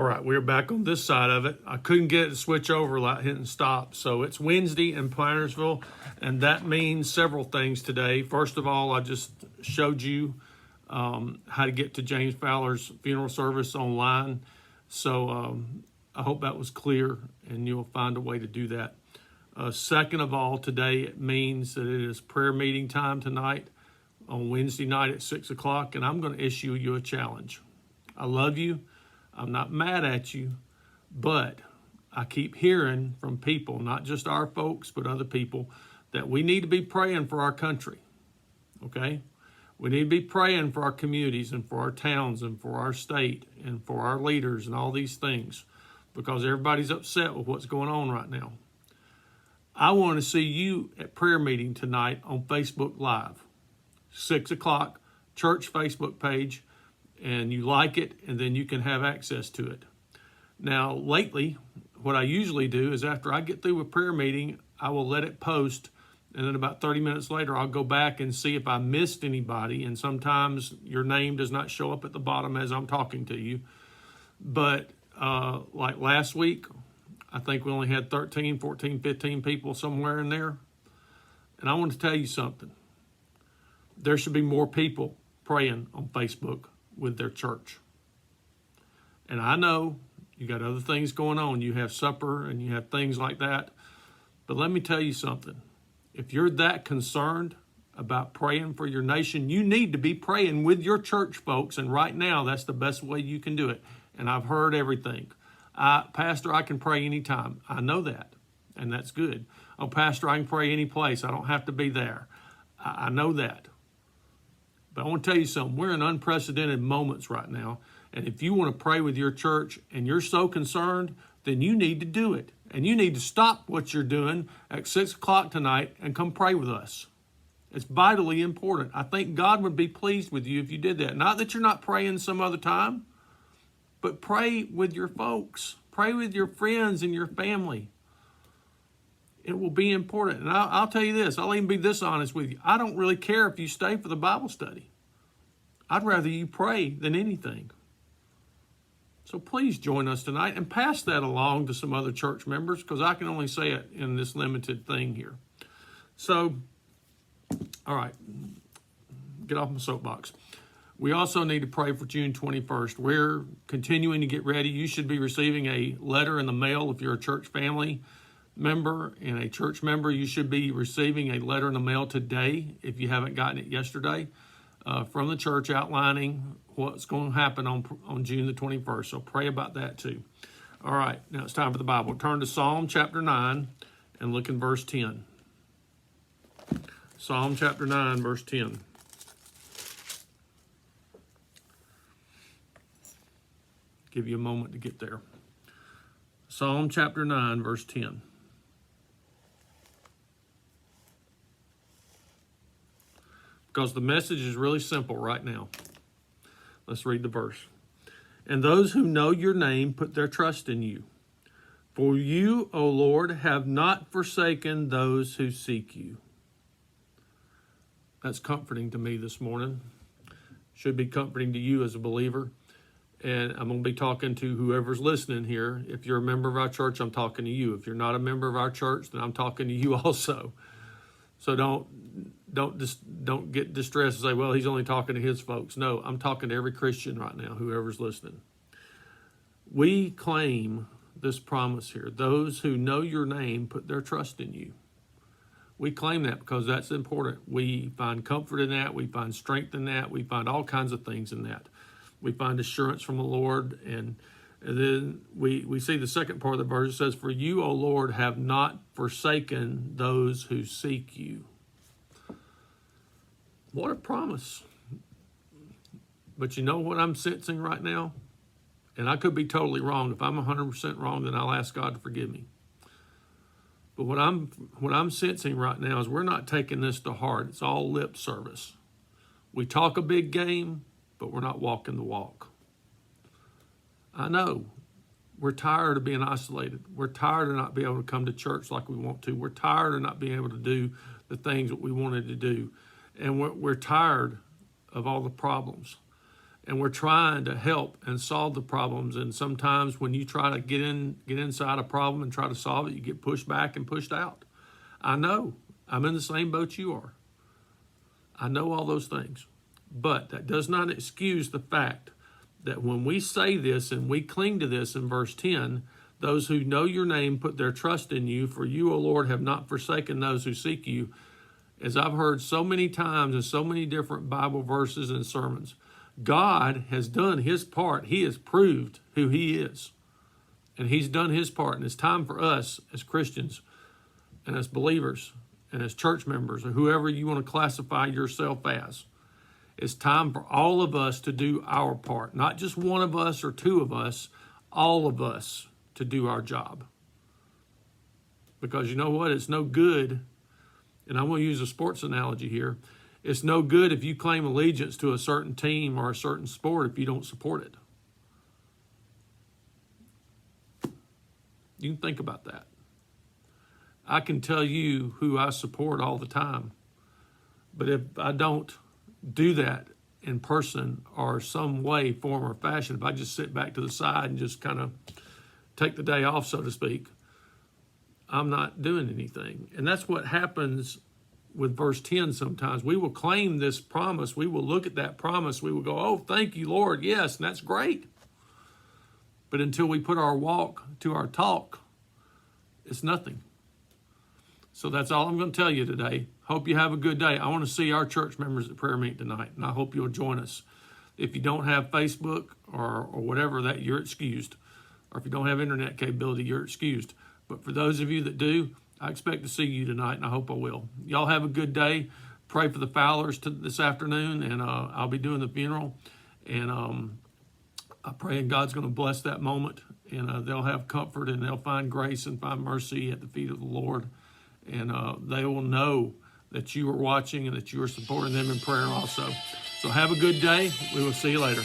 All right, we're back on this side of it. I couldn't get it to switch over without hitting stop. So it's Wednesday in Plantersville, and that means several things today. First of all, I just showed you how to get to James Fowler's funeral service online. So I hope that was clear, and you'll find a way to do that. Second of all, today it means that it is prayer meeting time tonight on Wednesday night at 6 o'clock, and I'm going to issue you a challenge. I love you. I'm not mad at you, but I keep hearing from people, not just our folks, but other people, that we need to be praying for our country, okay? We need to be praying for our communities and for our towns and for our state and for our leaders and all these things, because everybody's upset with what's going on right now. I want to see you at prayer meeting tonight on Facebook Live, 6 o'clock, church Facebook page, and you like it, and then you can have access to it. Now, lately, what I usually do is after I get through a prayer meeting, I will let it post, and then about 30 minutes later, I'll go back and see if I missed anybody, and sometimes your name does not show up at the bottom as I'm talking to you. But like last week, I think we only had 13, 14, 15 people somewhere in there. And I want to tell you something. There should be more people praying on Facebook with their church. And I know you got other things going on. You have supper and you have things like that. But let me tell you something. If you're that concerned about praying for your nation, you need to be praying with your church folks. And right now, that's the best way you can do it. And I've heard everything. Pastor, I can pray anytime. I know that. And that's good. Oh, Pastor, I can pray any place. I don't have to be there. I know that. But I want to tell you something. We're in unprecedented moments right now. And if you want to pray with your church and you're so concerned, then you need to do it. And you need to stop what you're doing at 6 o'clock tonight and come pray with us. It's vitally important. I think God would be pleased with you if you did that. Not that you're not praying some other time, but pray with your folks. Pray with your friends and your family. It will be important. And I'll tell you this, I'll even be this honest with you. I don't really care if you stay for the Bible study. I'd rather you pray than anything. So please join us tonight and pass that along to some other church members, because I can only say it in this limited thing here. So, all right, get off my soapbox. We also need to pray for June 21st. We're continuing to get ready. You should be receiving a letter in the mail if you're a church family member and a church member. You should be receiving a letter in the mail today, if you haven't gotten it yesterday, from the church outlining what's going to happen on June the 21st. So pray about that too. All right, now it's time for the Bible. Turn to Psalm chapter 9 and look in verse 10. Psalm chapter 9, verse 10. Give you a moment to get there. Psalm chapter 9, verse 10. Because the message is really simple right now. Let's read the verse. And those who know your name put their trust in you. For you, O Lord, have not forsaken those who seek you. That's comforting to me this morning. Should be comforting to you as a believer. And I'm going to be talking to whoever's listening here. If you're a member of our church, I'm talking to you. If you're not a member of our church, then I'm talking to you also. So don't get distressed and say, well, he's only talking to his folks. No, I'm talking to every Christian right now, whoever's listening. We claim this promise here. Those who know your name put their trust in you. We claim that because that's important. We find comfort in that. We find strength in that. We find all kinds of things in that. We find assurance from the Lord. And then we see the second part of the verse. It says, for you, O Lord, have not forsaken those who seek you. What a promise. But you know what I'm sensing right now? And I could be totally wrong. If I'm 100% wrong, then I'll ask God to forgive me. But what I'm sensing right now is we're not taking this to heart. It's all lip service. We talk a big game, but we're not walking the walk. I know. We're tired of being isolated. We're tired of not being able to come to church like we want to. We're tired of not being able to do the things that we wanted to do. And we're tired of all the problems. and we're trying to help and solve the problems. And sometimes when you try to get inside a problem and try to solve it, you get pushed back and pushed out. I know. I'm in the same boat you are. I know all those things. But that does not excuse the fact that when we say this and we cling to this in verse 10, those who know your name put their trust in you, for you, O Lord, have not forsaken those who seek you. As I've heard so many times in so many different Bible verses and sermons, God has done his part. He has proved who he is. And he's done his part. And it's time for us as Christians and as believers and as church members or whoever you want to classify yourself as. It's time for all of us to do our part. Not just one of us or two of us, all of us to do our job. Because you know what? It's no good, and I'm going to use a sports analogy here. It's no good if you claim allegiance to a certain team or a certain sport if you don't support it. You can think about that. I can tell you who I support all the time, but if I don't do that in person or some way, form, or fashion, if I just sit back to the side and just kind of take the day off, so to speak, I'm not doing anything. And that's what happens with verse 10 sometimes. We will claim this promise. We will look at that promise. We will go, oh, thank you, Lord. Yes, and that's great. But until we put our walk to our talk, it's nothing. So that's all I'm going to tell you today. Hope you have a good day. I want to see our church members at prayer meeting tonight, and I hope you'll join us. If you don't have Facebook or whatever, that you're excused. Or if you don't have internet capability, you're excused. But for those of you that do, I expect to see you tonight, and I hope I will. Y'all have a good day. Pray for the Fowlers this afternoon, and I'll be doing the funeral. And I pray God's going to bless that moment, and they'll have comfort, and they'll find grace and find mercy at the feet of the Lord. And they will know that you are watching and that you are supporting them in prayer also. So have a good day. We will see you later.